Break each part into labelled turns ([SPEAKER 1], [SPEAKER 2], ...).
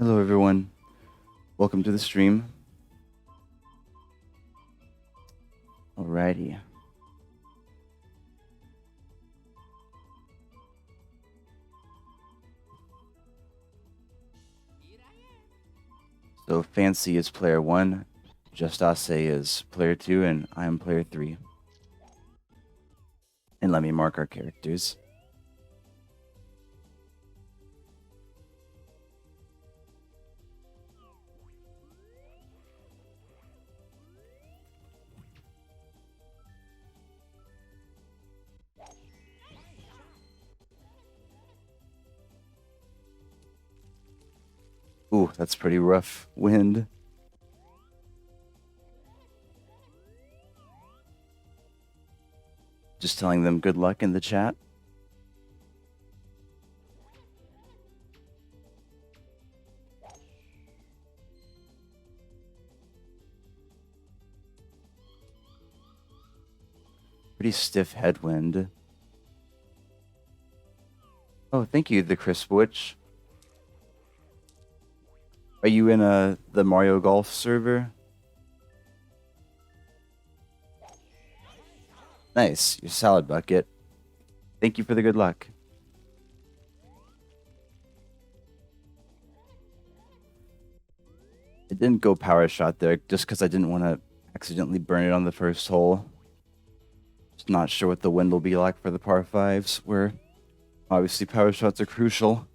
[SPEAKER 1] Hello everyone, welcome to the stream. Alrighty. So Fancy is player 1, Justase is player 2, and I am player 3. And let me mark our characters. Ooh, that's pretty rough wind. Just telling them good luck in the chat. Pretty stiff headwind. Oh, thank you, the Crisp Witch. Are you in the Mario Golf server? Nice, your salad bucket. Thank you for the good luck. It didn't go power shot there just because I didn't want to accidentally burn it on the first hole. Just not sure what the wind will be like for the par 5s, where obviously power shots are crucial.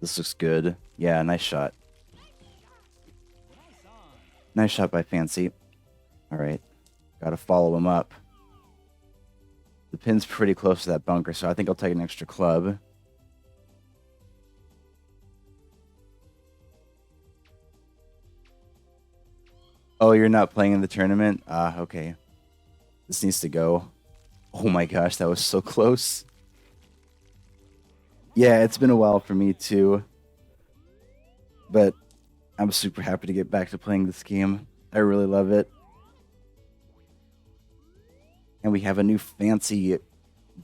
[SPEAKER 1] This looks good. Yeah, nice shot. Nice shot by Fancy. Alright. Gotta follow him up. The pin's pretty close to that bunker, so I think I'll take an extra club. Oh, you're not playing in the tournament? Ah, okay. This needs to go. Oh my gosh, that was so close. Yeah, it's been a while for me too. But I'm super happy to get back to playing this game. I really love it. And we have a new fancy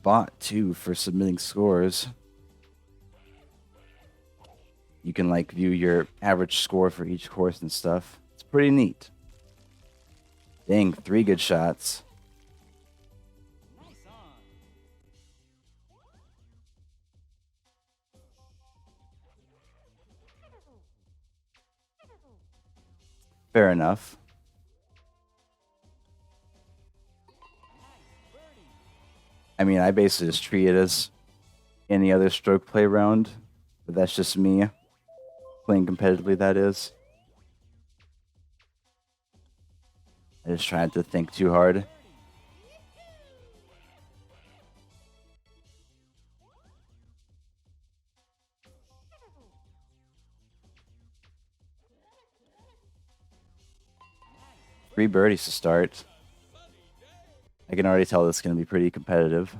[SPEAKER 1] bot too for submitting scores. You can like view your average score for each course and stuff. It's pretty neat. Dang, 3 good shots. Fair enough. I mean, I basically just treat it as any other stroke play round, but that's just me playing competitively, that is. I just try not to think too hard. Three birdies to start. I can already tell this is going to be pretty competitive.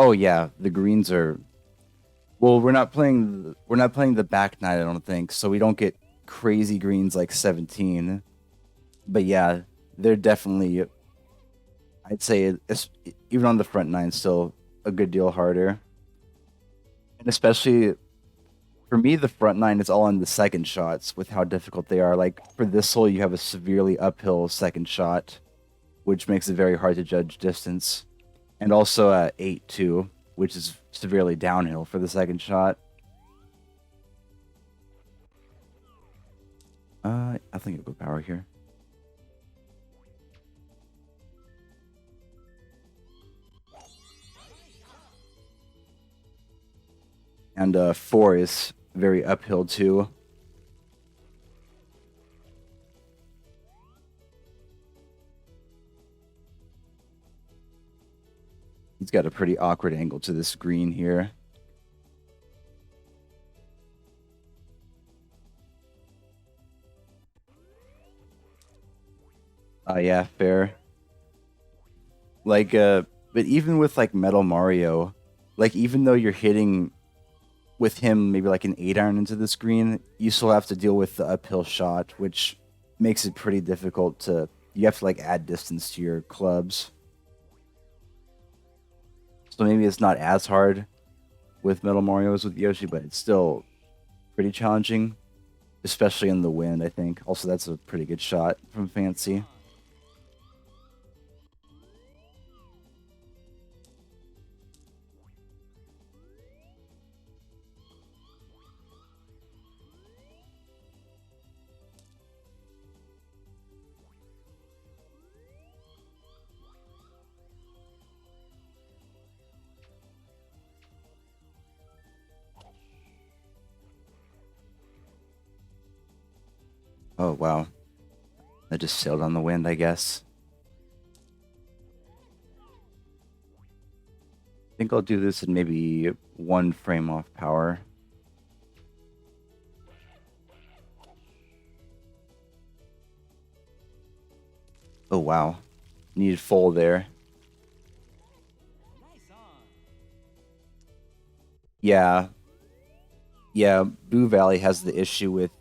[SPEAKER 1] Oh yeah, the greens are. Well, we're not playing the back nine, I don't think, so we don't get crazy greens like 17. But yeah, they're definitely. I'd say it's, even on the front nine, still a good deal harder. And especially for me, the front nine is all on the second shots with how difficult they are. Like for this hole, you have a severely uphill second shot, which makes it very hard to judge distance. And also 8 too, which is severely downhill for the second shot. I think I'll go power here. And 4 is very uphill too. He's got a pretty awkward angle to this green here. Yeah, fair. Like, but even with like Metal Mario, like even though you're hitting with him maybe like an 8-iron into the screen, you still have to deal with the uphill shot, which makes it pretty difficult to. You have to like add distance to your clubs. So maybe it's not as hard with Metal Mario as with Yoshi, but it's still pretty challenging, especially in the wind, I think. Also, that's a pretty good shot from Fancy. Oh, wow. I just sailed on the wind, I guess. I think I'll do this in maybe 1 frame off power. Oh, wow. Needed full there. Yeah. Yeah, Boo Valley has the issue with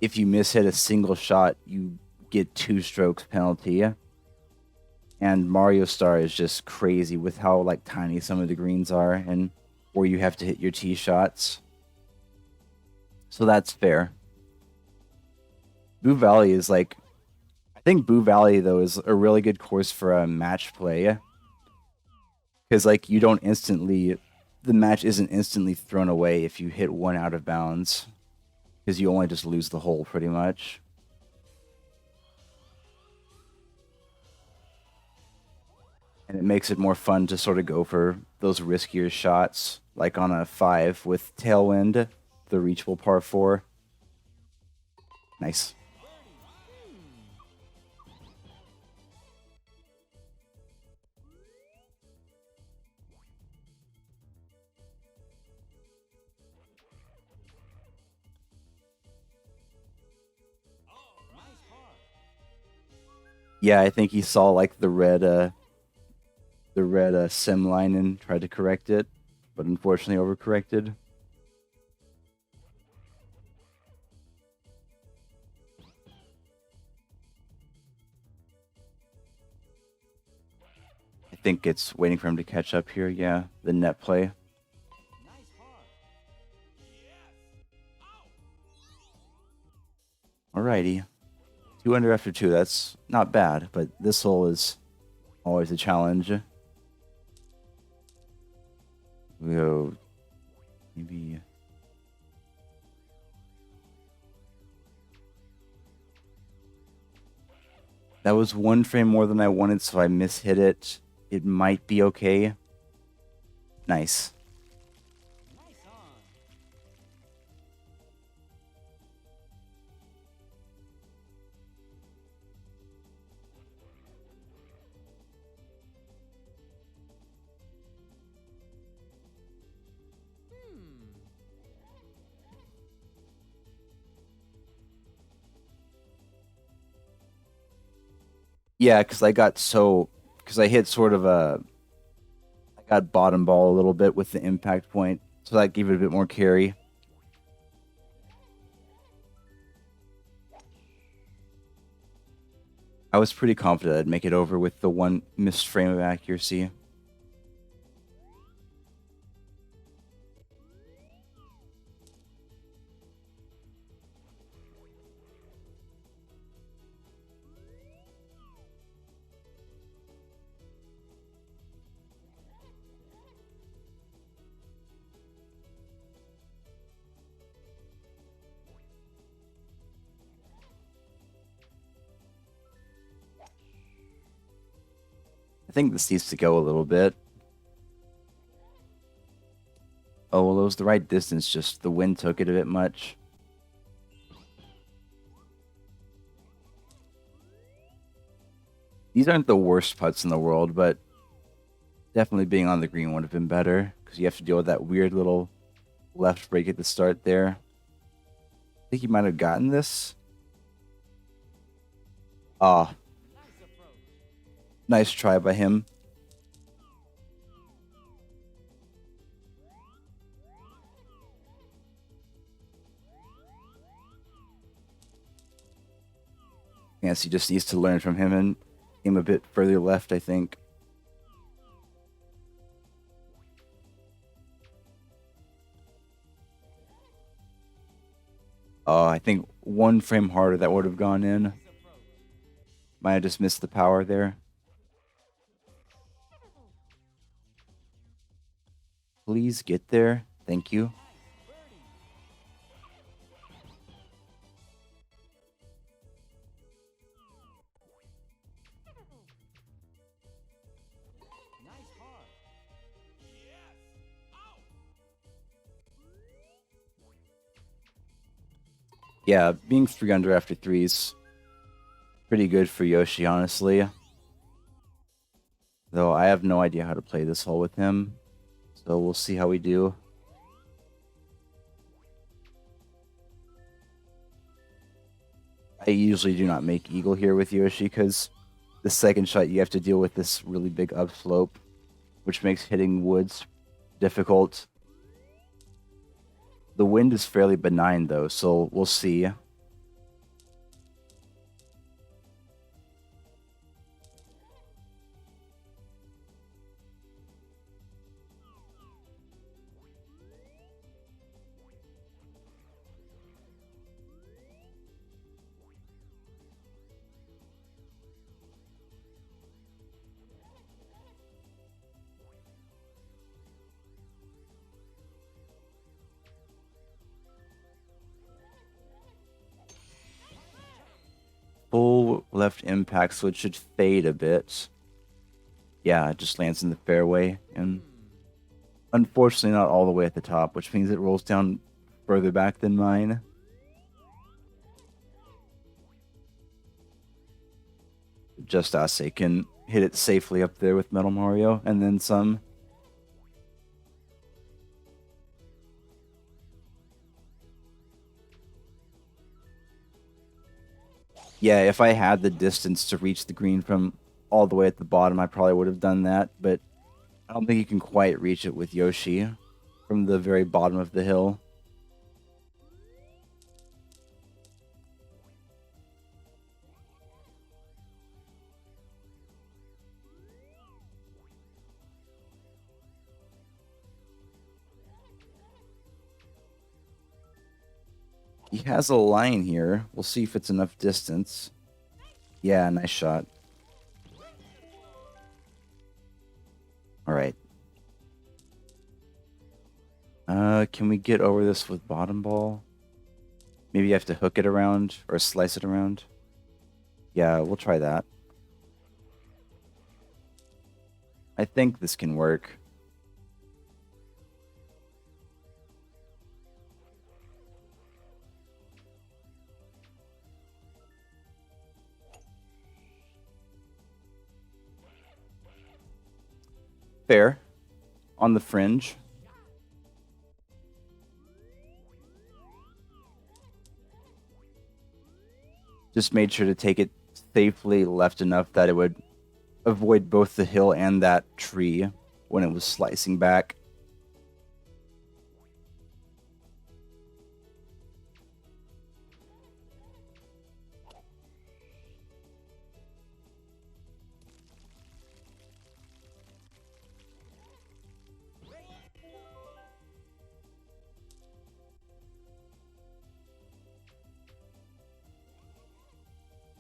[SPEAKER 1] if you miss hit a single shot, you get 2 strokes penalty. And Mario Star is just crazy with how like tiny some of the greens are and where you have to hit your tee shots. So that's fair. Boo Valley is like I think Boo Valley though is a really good course for a match play because like you don't instantly the match isn't instantly thrown away if you hit one out of bounds because you only just lose the hole pretty much. And it makes it more fun to sort of go for those riskier shots, like on a 5 with Tailwind, the reachable par 4. Nice. Yeah, I think he saw like the red sim line and tried to correct it, but unfortunately overcorrected. I think it's waiting for him to catch up here. Yeah, the net play. Alrighty. 2 under after 2. That's not bad, but this hole is always a challenge. We go maybe. That was 1 frame more than I wanted, so I mishit it. It might be okay. Nice. Yeah, because I hit sort of I got bottom ball a little bit with the impact point, so that gave it a bit more carry. I was pretty confident I'd make it over with the one missed frame of accuracy. I think this needs to go a little bit. Oh, well, it was the right distance, just the wind took it a bit much. These aren't the worst putts in the world, but Definitely being on the green would have been better because you have to deal with that weird little left break at the start there. I think he might have gotten this. Ah, nice try by him. Yes, he just needs to learn from him and aim a bit further left, I think. I think one frame harder that would have gone in. Might have just missed the power there. Please get there. Thank you. Yeah, being 3 under after 3 is pretty good for Yoshi, honestly. Though I have no idea how to play this hole with him. So we'll see how we do. I usually do not make eagle here with Yoshi because the second shot you have to deal with this really big upslope, which makes hitting woods difficult. The wind is fairly benign though, so we'll see. Full left impact, so it should fade a bit. Yeah, it just lands in the fairway, and unfortunately not all the way at the top, which means it rolls down further back than mine. Justase can hit it safely up there with Metal Mario, and then some. Yeah, if I had the distance to reach the green from all the way at the bottom, I probably would have done that, but I don't think you can quite reach it with Yoshi from the very bottom of the hill. He has a line here. We'll see if it's enough distance. Yeah, nice shot. All right. Can we get over this with bottom ball? Maybe you have to hook it around or slice it around. Yeah, we'll try that. I think this can work. Fair. On the fringe. Just made sure to take it safely left enough that it would avoid both the hill and that tree when it was slicing back.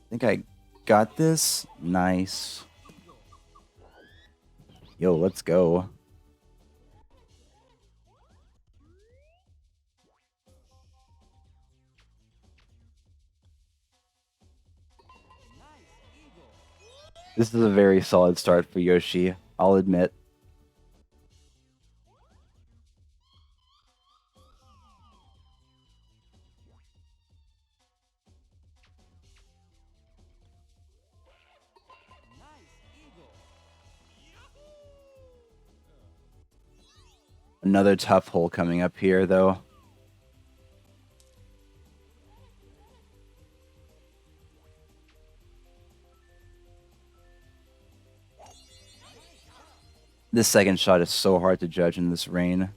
[SPEAKER 1] I think I got this. Nice. Yo, let's go. This is a very solid start for Yoshi, I'll admit. Another tough hole coming up here, though. This second shot is so hard to judge in this rain.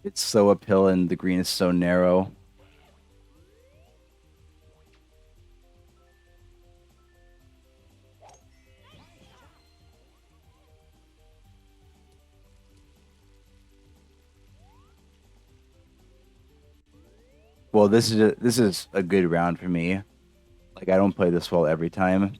[SPEAKER 1] It's so uphill and the green is so narrow. Well, this is a good round for me. Like, I don't play this well every time.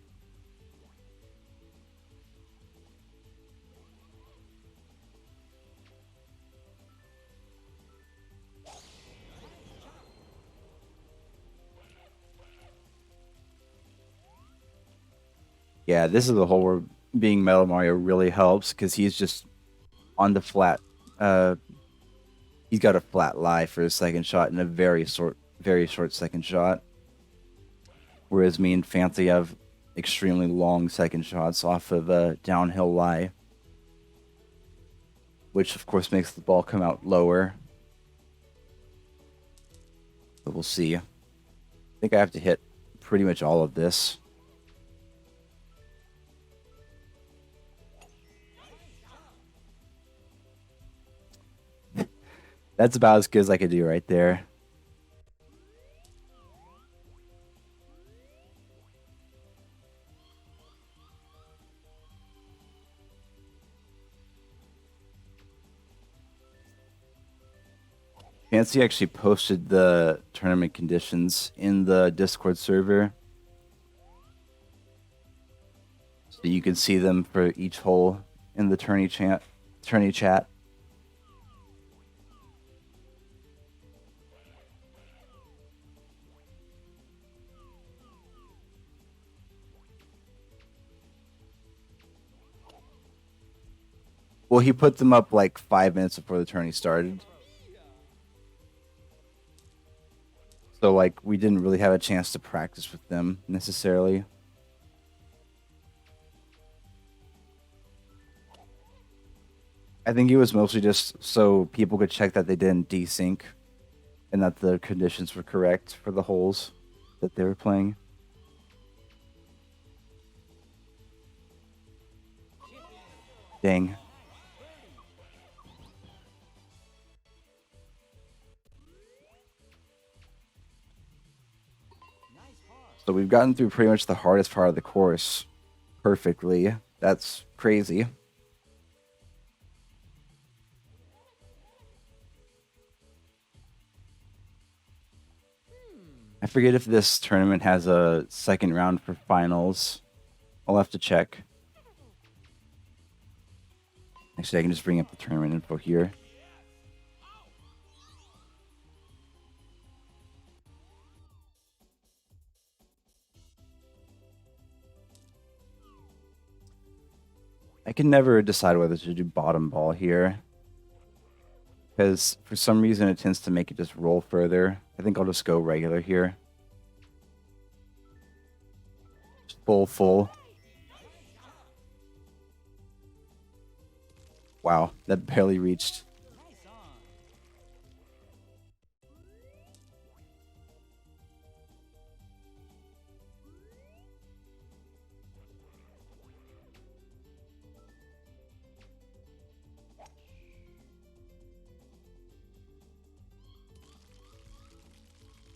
[SPEAKER 1] Yeah, this is the hole where being Metal Mario really helps because he's just on the flat. He's got a flat lie for his second shot and a very short second shot. Whereas me and Fancy have extremely long second shots off of a downhill lie, which of course makes the ball come out lower. But we'll see. I think I have to hit pretty much all of this. That's about as good as I could do right there. Fancy actually posted the tournament conditions in the Discord server. So you can see them for each hole in the tourney chat. Well, he put them up like 5 minutes before the tourney started. So, like, we didn't really have a chance to practice with them necessarily. I think it was mostly just so people could check that they didn't desync and that the conditions were correct for the holes that they were playing. Dang. So we've gotten through pretty much the hardest part of the course perfectly. That's crazy. I forget if this tournament has a second round for finals. I'll have to check. Actually, I can just bring up the tournament info here. I can never decide whether to do bottom ball here, because for some reason it tends to make it just roll further. I think I'll just go regular here. Just full. Wow, that barely reached.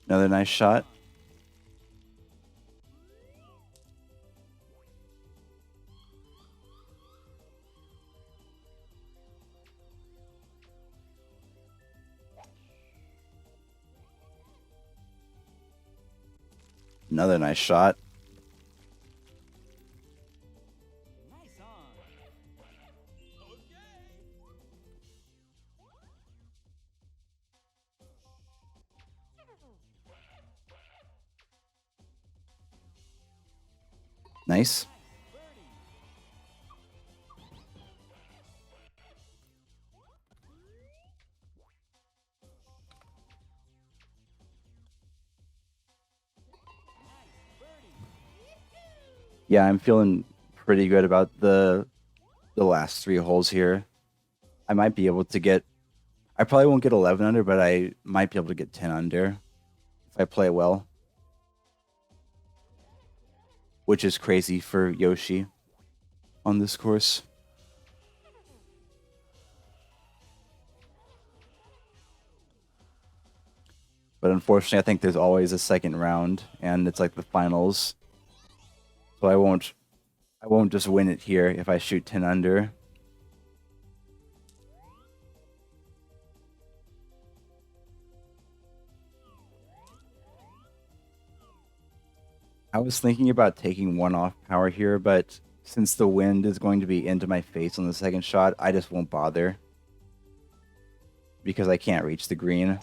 [SPEAKER 1] Another nice shot. Another nice shot. Nice. Yeah, I'm feeling pretty good about the the last 3 holes here. I might be able to get. I probably won't get 11 under, but I might be able to get 10 under if I play well, which is crazy for Yoshi on this course. But unfortunately, I think there's always a second round, and it's like the finals. So I won't just win it here if I shoot 10 under. I was thinking about taking 1 off power here, but since the wind is going to be into my face on the second shot, I just won't bother because I can't reach the green.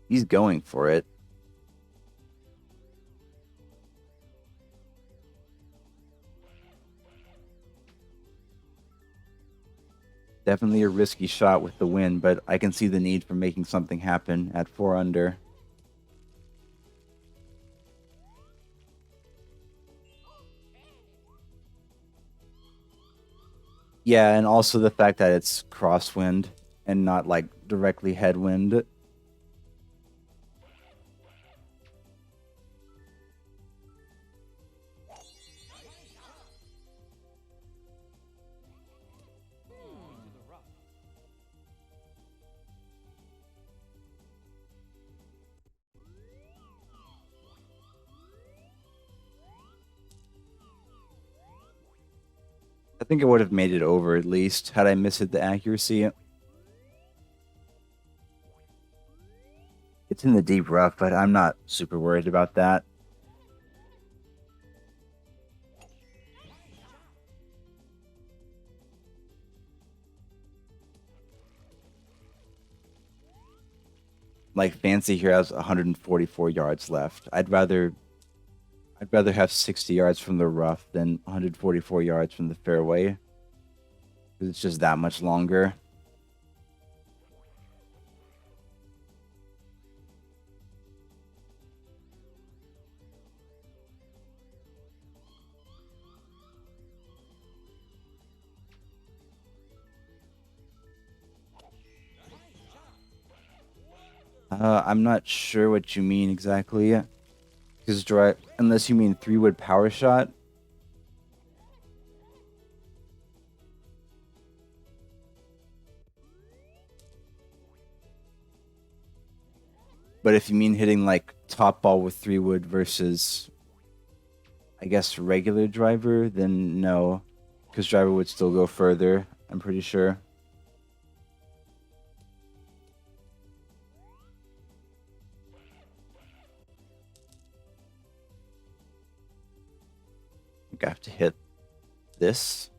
[SPEAKER 1] He's going for it. Definitely a risky shot with the wind, but I can see the need for making something happen at 4 under. Yeah, and also the fact that it's crosswind and not like directly headwind. I think I would have made it over at least had I missed the accuracy. It's in the deep rough, but I'm not super worried about that. Like Fancy here has 144 yards left. I'd rather have 60 yards from the rough than 144 yards from the fairway. Because it's just that much longer. I'm not sure what you mean exactly. Because unless you mean 3-wood power shot. But if you mean hitting like top ball with 3-wood versus, I guess, regular driver, then no. Because driver would still go further, I'm pretty sure. I think I have to hit this.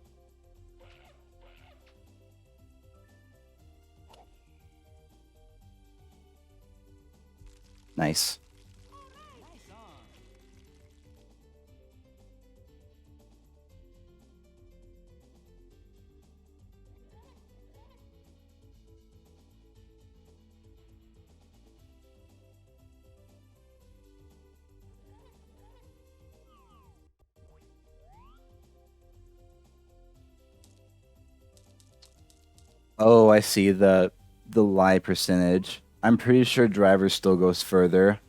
[SPEAKER 1] Nice. Oh, I see the lie percentage. I'm pretty sure driver still goes further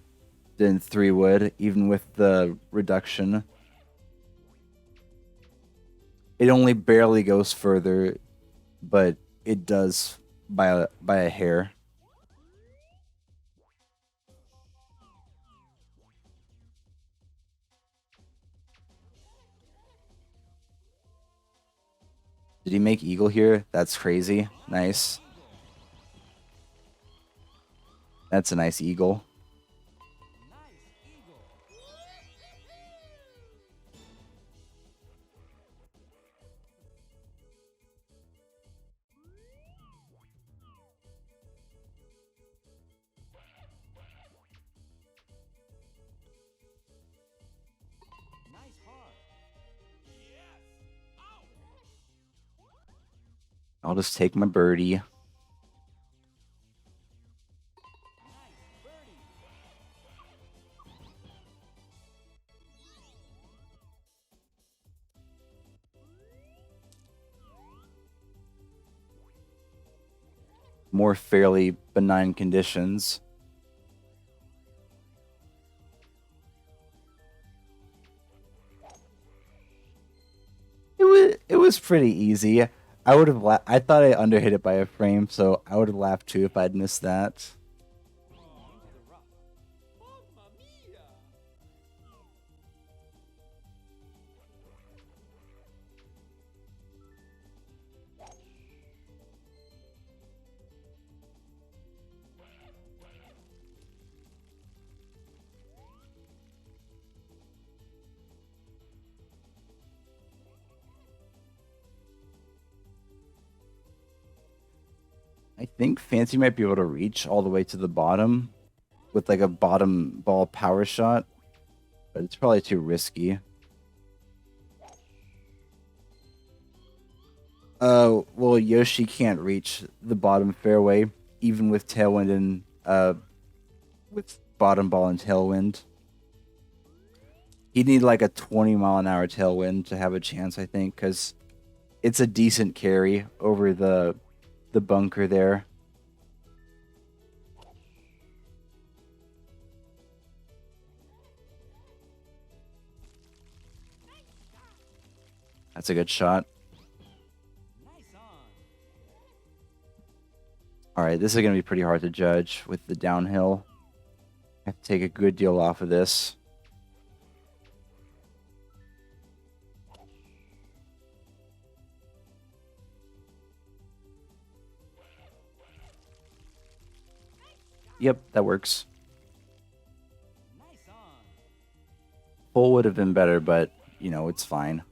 [SPEAKER 1] than 3-wood, even with the reduction. It only barely goes further, but it does by a hair. Did he make eagle here? That's crazy. Nice. That's a nice eagle. I'll just take my birdie. More fairly benign conditions. It was pretty easy. I would have I thought I underhit it by a frame, so I would have laughed too if I'd missed that. I think Fancy might be able to reach all the way to the bottom with like a bottom ball power shot, but it's probably too risky. Well, Yoshi can't reach the bottom fairway, even with tailwind and with bottom ball and tailwind. He'd need like a 20-mile-an-hour tailwind to have a chance, I think, because it's a decent carry over the bunker there. That's a good shot. All right, this is going to be pretty hard to judge with the downhill. I have to take a good deal off of this. Yep, that works. Full would have been better, but, you know, it's fine.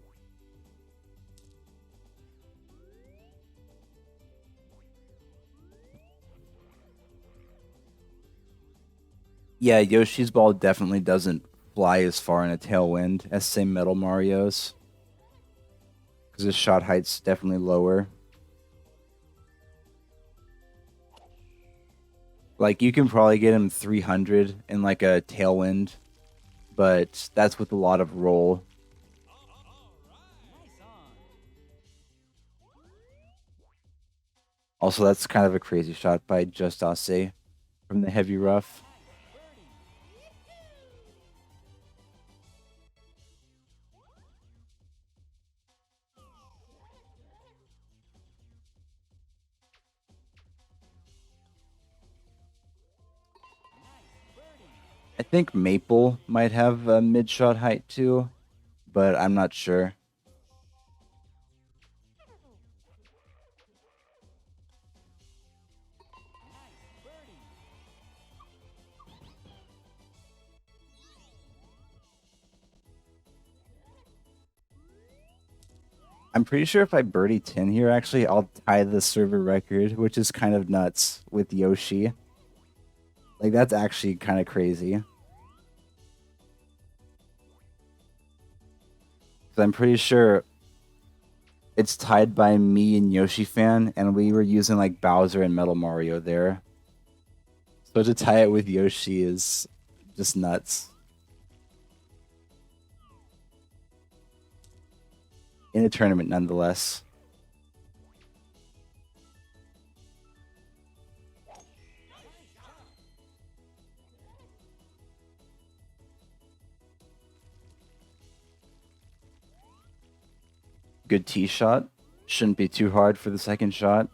[SPEAKER 1] Yeah, Yoshi's ball definitely doesn't fly as far in a tailwind as, say, Metal Mario's. Because his shot height's definitely lower. Like, you can probably get him 300 in, like, a tailwind, but that's with a lot of roll. Also, that's kind of a crazy shot by Justase from the heavy rough. I think Maple might have a mid-shot height too, but I'm not sure. I'm pretty sure if I birdie 10 here, actually, I'll tie the server record, which is kind of nuts with Yoshi. Like, that's actually kind of crazy. I'm pretty sure it's tied by me and Yoshi Fan, and we were using, like, Bowser and Metal Mario there. So to tie it with Yoshi is just nuts. In a tournament, nonetheless. Good tee shot. Shouldn't be too hard for the second shot.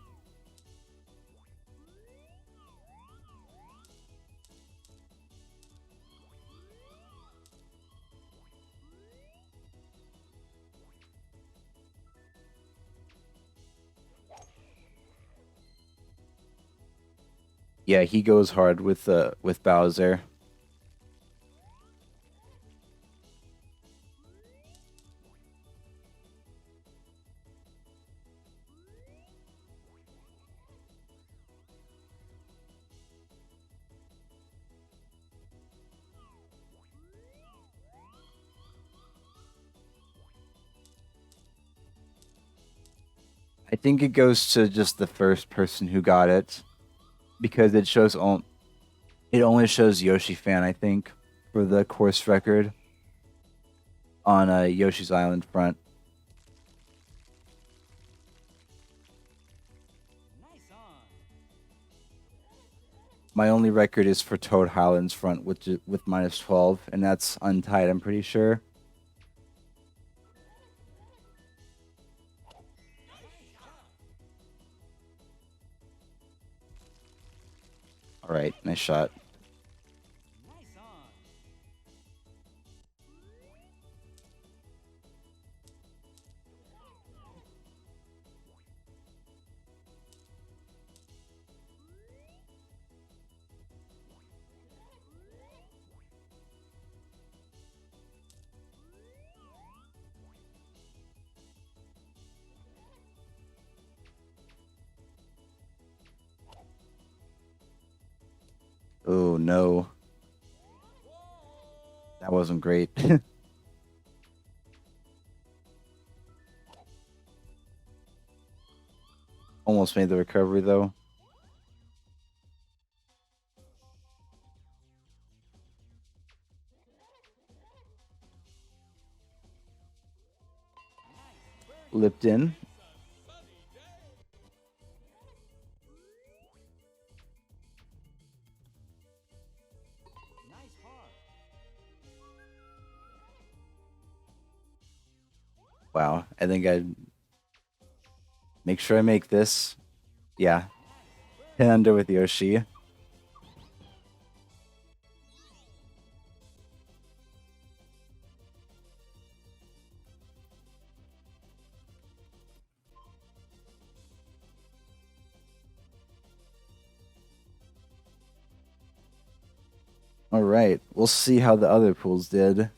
[SPEAKER 1] Yeah, he goes hard with Bowser. I think it goes to just the first person who got it because it only shows Yoshi fan, I think, for the course record on Yoshi's Island front. My only record is for Toad Highlands front, which is with -12, and that's untied, I'm pretty sure. All right, nice shot. Oh no, that wasn't great. Almost made the recovery though. Lipped in. Wow, I think I'd make sure I make this. Yeah, 10 under with Yoshi. All right, we'll see how the other pools did.